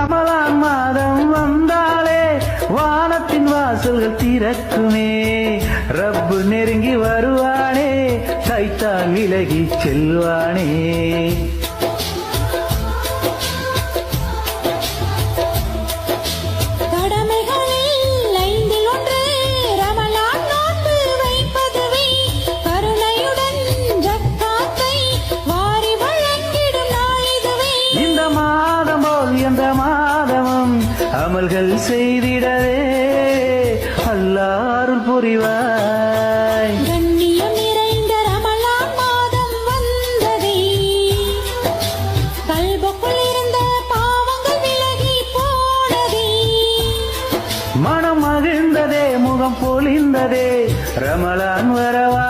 ரமலான் மாதம் வந்தாலே வானத்தின் வாசல்கள் திறக்குமே. ரப்பு நெருங்கி வருவானே, சைத்தான் விலகி செல்வானே. எந்த மாதமும் அமல்கள் செய்திடவே அல்லாஹ் அருள் புரிவாய். கண்ணியம் நிறைந்த ரமலான் மாதம் வந்ததே, கல்புக்குள் இருந்த பாவங்கள் விலகி போனதே. மனம் மகிழ்ந்ததே, முகம் பொலிந்ததே, ரமலான் வரவா